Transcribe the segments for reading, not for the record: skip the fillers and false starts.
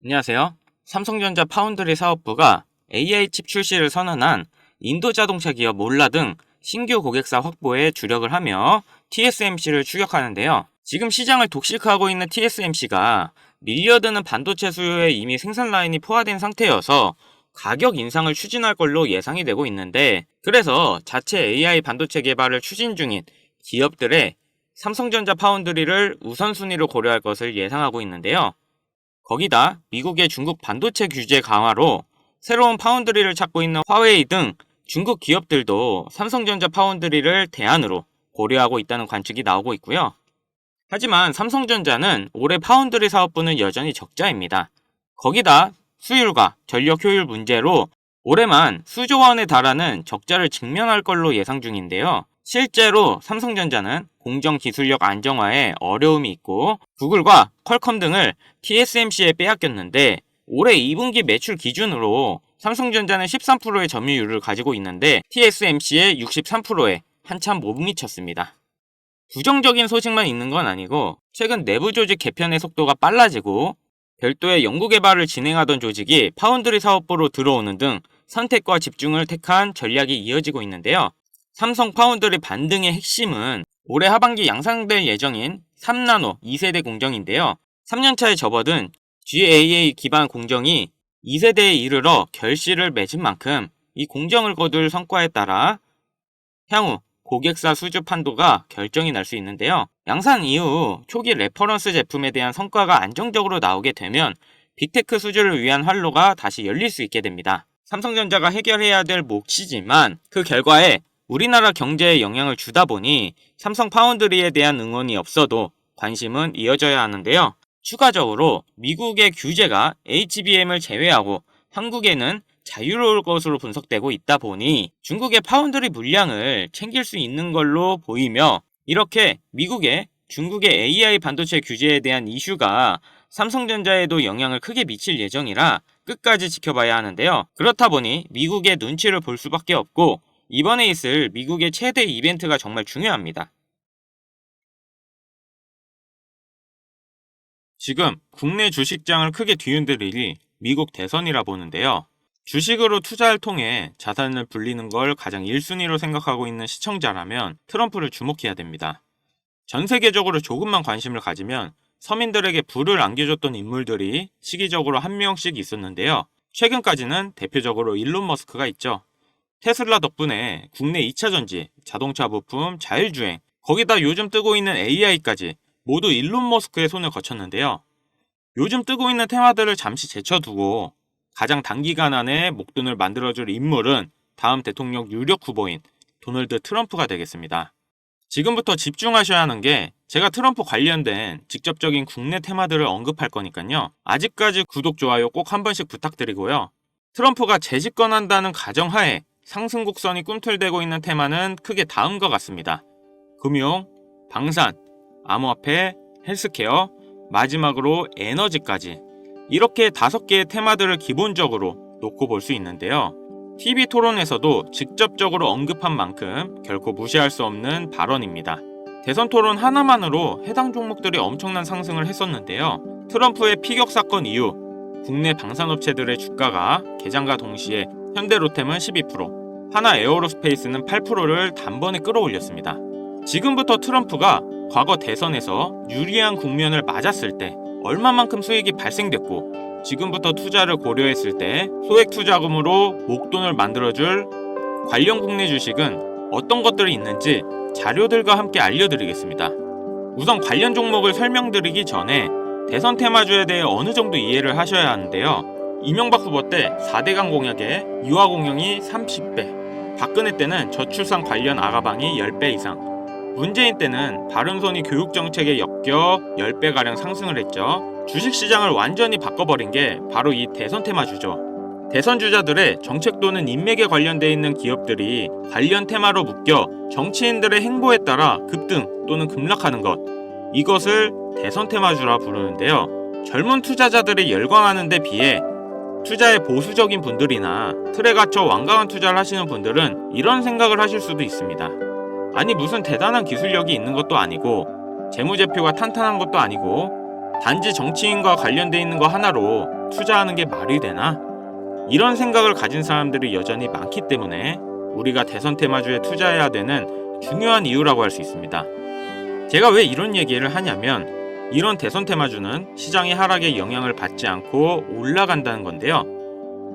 안녕하세요. 삼성전자 파운드리 사업부가 AI 칩 출시를 선언한 인도 자동차 기업 몰라 등 신규 고객사 확보에 주력을 하며 TSMC를 추격하는데요. 지금 시장을 독식하고 있는 TSMC가 밀려드는 반도체 수요에 이미 생산 라인이 포화된 상태여서 가격 인상을 추진할 걸로 예상이 되고 있는데, 그래서 자체 AI 반도체 개발을 추진 중인 기업들의 삼성전자 파운드리를 우선순위로 고려할 것을 예상하고 있는데요. 거기다 미국의 중국 반도체 규제 강화로 새로운 파운드리를 찾고 있는 화웨이 등 중국 기업들도 삼성전자 파운드리를 대안으로 고려하고 있다는 관측이 나오고 있고요. 하지만 삼성전자는 올해 파운드리 사업부는 여전히 적자입니다. 거기다 수율과 전력 효율 문제로 올해만 수조 원에 달하는 적자를 직면할 걸로 예상 중인데요. 실제로 삼성전자는 공정 기술력 안정화에 어려움이 있고 구글과 퀄컴 등을 TSMC에 빼앗겼는데, 올해 2분기 매출 기준으로 삼성전자는 13%의 점유율을 가지고 있는데 TSMC의 63%에 한참 못 미쳤습니다. 부정적인 소식만 있는 건 아니고, 최근 내부 조직 개편의 속도가 빨라지고 별도의 연구개발을 진행하던 조직이 파운드리 사업부로 들어오는 등 선택과 집중을 택한 전략이 이어지고 있는데요. 삼성 파운드리 반등의 핵심은 올해 하반기 양산될 예정인 3나노 2세대 공정인데요. 3년차에 접어든 GAA 기반 공정이 2세대에 이르러 결실을 맺은 만큼 이 공정을 거둘 성과에 따라 향후 고객사 수주 판도가 결정이 날 수 있는데요. 양산 이후 초기 레퍼런스 제품에 대한 성과가 안정적으로 나오게 되면 빅테크 수주를 위한 활로가 다시 열릴 수 있게 됩니다. 삼성전자가 해결해야 될 몫이지만 그 결과에 우리나라 경제에 영향을 주다 보니 삼성 파운드리에 대한 응원이 없어도 관심은 이어져야 하는데요. 추가적으로 미국의 규제가 HBM을 제외하고 한국에는 자유로울 것으로 분석되고 있다 보니 중국의 파운드리 물량을 챙길 수 있는 걸로 보이며, 이렇게 미국의 중국의 AI 반도체 규제에 대한 이슈가 삼성전자에도 영향을 크게 미칠 예정이라 끝까지 지켜봐야 하는데요. 그렇다 보니 미국의 눈치를 볼 수밖에 없고 이번에 있을 미국의 최대 이벤트가 정말 중요합니다. 지금 국내 주식장을 크게 뒤흔들 일이 미국 대선이라 보는데요. 주식으로 투자를 통해 자산을 불리는 걸 가장 1순위로 생각하고 있는 시청자라면 트럼프를 주목해야 됩니다. 전 세계적으로 조금만 관심을 가지면 서민들에게 부를 안겨줬던 인물들이 시기적으로 한 명씩 있었는데요. 최근까지는 대표적으로 일론 머스크가 있죠. 테슬라 덕분에 국내 2차전지, 자동차 부품, 자율주행, 거기다 요즘 뜨고 있는 AI까지 모두 일론 머스크의 손을 거쳤는데요. 요즘 뜨고 있는 테마들을 잠시 제쳐두고 가장 단기간 안에 목돈을 만들어줄 인물은 다음 대통령 유력 후보인 도널드 트럼프가 되겠습니다. 지금부터 집중하셔야 하는 게, 제가 트럼프 관련된 직접적인 국내 테마들을 언급할 거니까요. 아직까지 구독, 좋아요 꼭 한 번씩 부탁드리고요. 트럼프가 재집권한다는 가정하에 상승 곡선이 꿈틀대고 있는 테마는 크게 다음과 같습니다. 금융, 방산, 암호화폐, 헬스케어, 마지막으로 에너지까지, 이렇게 5개의 테마들을 기본적으로 놓고 볼 수 있는데요. TV 토론에서도 직접적으로 언급한 만큼 결코 무시할 수 없는 발언입니다. 대선 토론 하나만으로 해당 종목들이 엄청난 상승을 했었는데요. 트럼프의 피격 사건 이후 국내 방산업체들의 주가가 개장과 동시에 현대로템은 12%, 하나 에어로스페이스는 8%를 단번에 끌어올렸습니다. 지금부터 트럼프가 과거 대선에서 유리한 국면을 맞았을 때 얼마만큼 수익이 발생됐고, 지금부터 투자를 고려했을 때 소액 투자금으로 목돈을 만들어줄 관련 국내 주식은 어떤 것들이 있는지 자료들과 함께 알려드리겠습니다. 우선 관련 종목을 설명드리기 전에 대선 테마주에 대해 어느 정도 이해를 하셔야 하는데요. 이명박 후보 때 4대강 공약에 유아 공영이 30배, 박근혜 때는 저출산 관련 아가방이 10배 이상, 문재인 때는 바른손이 교육정책에 엮여 10배가량 상승을 했죠. 주식시장을 완전히 바꿔버린 게 바로 이 대선 테마주죠. 대선 주자들의 정책 또는 인맥에 관련되어 있는 기업들이 관련 테마로 묶여 정치인들의 행보에 따라 급등 또는 급락하는 것, 이것을 대선 테마주라 부르는데요. 젊은 투자자들이 열광하는 데 비해 투자에 보수적인 분들이나 틀에 갇혀 완강한 투자를 하시는 분들은 이런 생각을 하실 수도 있습니다. 아니, 무슨 대단한 기술력이 있는 것도 아니고 재무제표가 탄탄한 것도 아니고 단지 정치인과 관련돼 있는 거 하나로 투자하는 게 말이 되나? 이런 생각을 가진 사람들이 여전히 많기 때문에 우리가 대선 테마주에 투자해야 되는 중요한 이유라고 할 수 있습니다. 제가 왜 이런 얘기를 하냐면 이런 대선 테마주는 시장의 하락에 영향을 받지 않고 올라간다는 건데요.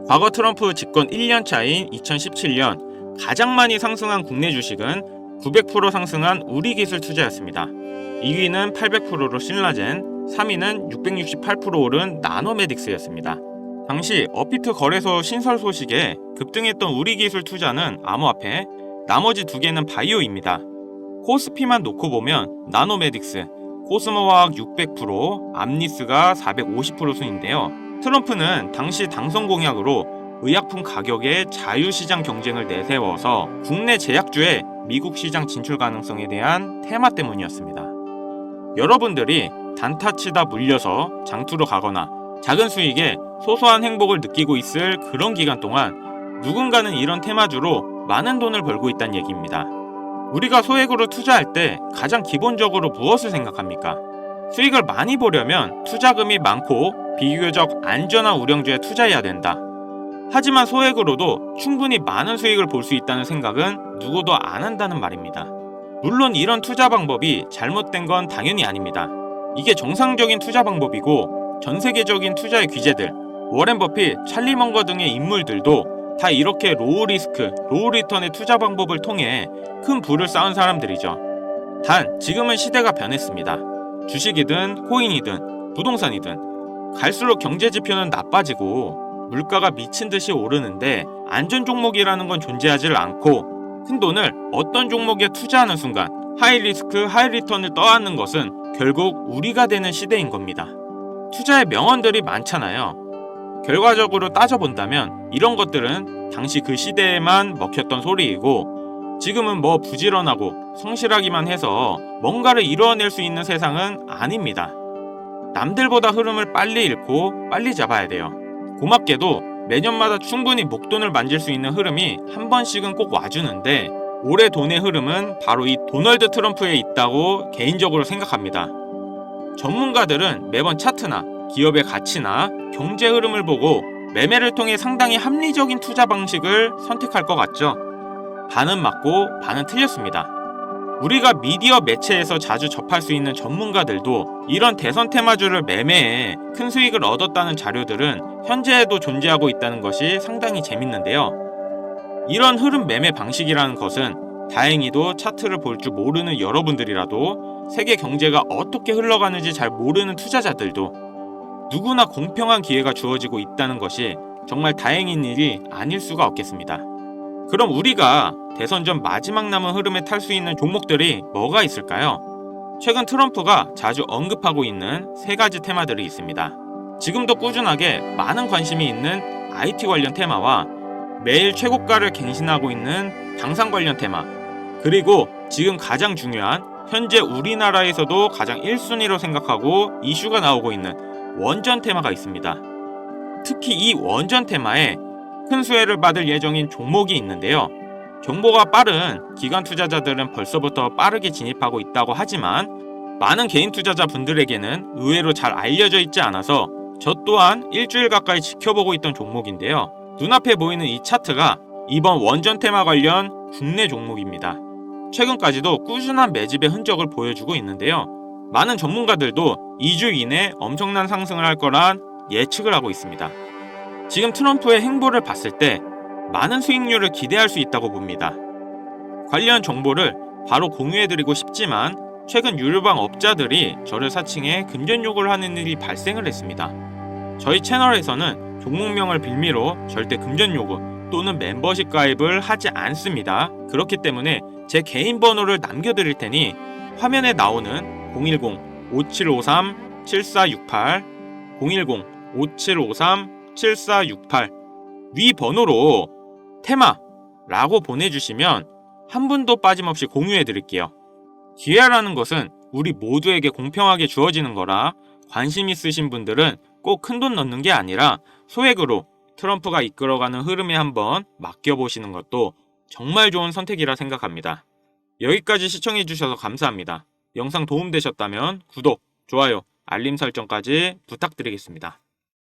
과거 트럼프 집권 1년 차인 2017년 가장 많이 상승한 국내 주식은 900% 상승한 우리기술 투자였습니다. 2위는 800%로 신라젠, 3위는 668% 오른 나노메딕스였습니다. 당시 업비트 거래소 신설 소식에 급등했던 우리기술 투자는 암호화폐, 나머지 두 개는 바이오입니다. 코스피만 놓고 보면 나노메딕스, 코스모화학 600%, 암리스가 450% 순인데요. 트럼프는 당시 당선 공약으로 의약품 가격의 자유시장 경쟁을 내세워서 국내 제약주의 미국 시장 진출 가능성에 대한 테마 때문이었습니다. 여러분들이 단타치다 물려서 장투로 가거나 작은 수익에 소소한 행복을 느끼고 있을 그런 기간 동안 누군가는 이런 테마주로 많은 돈을 벌고 있다는 얘기입니다. 우리가 소액으로 투자할 때 가장 기본적으로 무엇을 생각합니까? 수익을 많이 보려면 투자금이 많고 비교적 안전한 우량주에 투자해야 된다. 하지만 소액으로도 충분히 많은 수익을 볼 수 있다는 생각은 누구도 안 한다는 말입니다. 물론 이런 투자 방법이 잘못된 건 당연히 아닙니다. 이게 정상적인 투자 방법이고 전 세계적인 투자의 귀재들, 워렌 버핏, 찰리 먼거 등의 인물들도 다 이렇게 로우 리스크, 로우 리턴의 투자 방법을 통해 큰 부를 쌓은 사람들이죠. 단 지금은 시대가 변했습니다. 주식이든 코인이든 부동산이든 갈수록 경제 지표는 나빠지고 물가가 미친 듯이 오르는데 안전 종목이라는 건 존재하지 않고 큰 돈을 어떤 종목에 투자하는 순간 하이 리스크, 하이 리턴을 떠안는 것은 결국 우리가 되는 시대인 겁니다. 투자의 명언들이 많잖아요. 결과적으로 따져본다면 이런 것들은 당시 그 시대에만 먹혔던 소리이고 지금은 뭐 부지런하고 성실하기만 해서 뭔가를 이루어낼 수 있는 세상은 아닙니다. 남들보다 흐름을 빨리 읽고 빨리 잡아야 돼요. 고맙게도 매년마다 충분히 목돈을 만질 수 있는 흐름이 한 번씩은 꼭 와주는데 올해 돈의 흐름은 바로 이 도널드 트럼프에 있다고 개인적으로 생각합니다. 전문가들은 매번 차트나 기업의 가치나 경제 흐름을 보고 매매를 통해 상당히 합리적인 투자 방식을 선택할 것 같죠? 반은 맞고 반은 틀렸습니다. 우리가 미디어 매체에서 자주 접할 수 있는 전문가들도 이런 대선 테마주를 매매해 큰 수익을 얻었다는 자료들은 현재에도 존재하고 있다는 것이 상당히 재밌는데요. 이런 흐름 매매 방식이라는 것은 다행히도 차트를 볼 줄 모르는 여러분들이라도 세계 경제가 어떻게 흘러가는지 잘 모르는 투자자들도 누구나 공평한 기회가 주어지고 있다는 것이 정말 다행인 일이 아닐 수가 없겠습니다. 그럼 우리가 대선 전 마지막 남은 흐름에 탈 수 있는 종목들이 뭐가 있을까요? 최근 트럼프가 자주 언급하고 있는 세 가지 테마들이 있습니다. 지금도 꾸준하게 많은 관심이 있는 IT 관련 테마와 매일 최고가를 갱신하고 있는 당산 관련 테마, 그리고 지금 가장 중요한 현재 우리나라에서도 가장 1순위로 생각하고 이슈가 나오고 있는 원전 테마가 있습니다. 특히 이 원전 테마에 큰 수혜를 받을 예정인 종목이 있는데요. 정보가 빠른 기관 투자자들은 벌써부터 빠르게 진입하고 있다고 하지만 많은 개인 투자자분들에게는 의외로 잘 알려져 있지 않아서 저 또한 일주일 가까이 지켜보고 있던 종목인데요. 눈앞에 보이는 이 차트가 이번 원전 테마 관련 국내 종목입니다. 최근까지도 꾸준한 매집의 흔적을 보여주고 있는데요. 많은 전문가들도 2주 이내 엄청난 상승을 할 거란 예측을 하고 있습니다. 지금 트럼프의 행보를 봤을 때 많은 수익률을 기대할 수 있다고 봅니다. 관련 정보를 바로 공유해드리고 싶지만 최근 유료방 업자들이 저를 사칭해 금전 요구를 하는 일이 발생을 했습니다. 저희 채널에서는 종목명을 빌미로 절대 금전 요구 또는 멤버십 가입을 하지 않습니다. 그렇기 때문에 제 개인 번호를 남겨드릴 테니 화면에 나오는 010-5753-7468 010-5753-7468 위 번호로 테마라고 보내주시면 한 분도 빠짐없이 공유해드릴게요. 기회라는 것은 우리 모두에게 공평하게 주어지는 거라 관심 있으신 분들은 꼭 큰돈 넣는 게 아니라 소액으로 트럼프가 이끌어가는 흐름에 한번 맡겨보시는 것도 정말 좋은 선택이라 생각합니다. 여기까지 시청해주셔서 감사합니다. 영상 도움되셨다면 구독, 좋아요, 알림 설정까지 부탁드리겠습니다.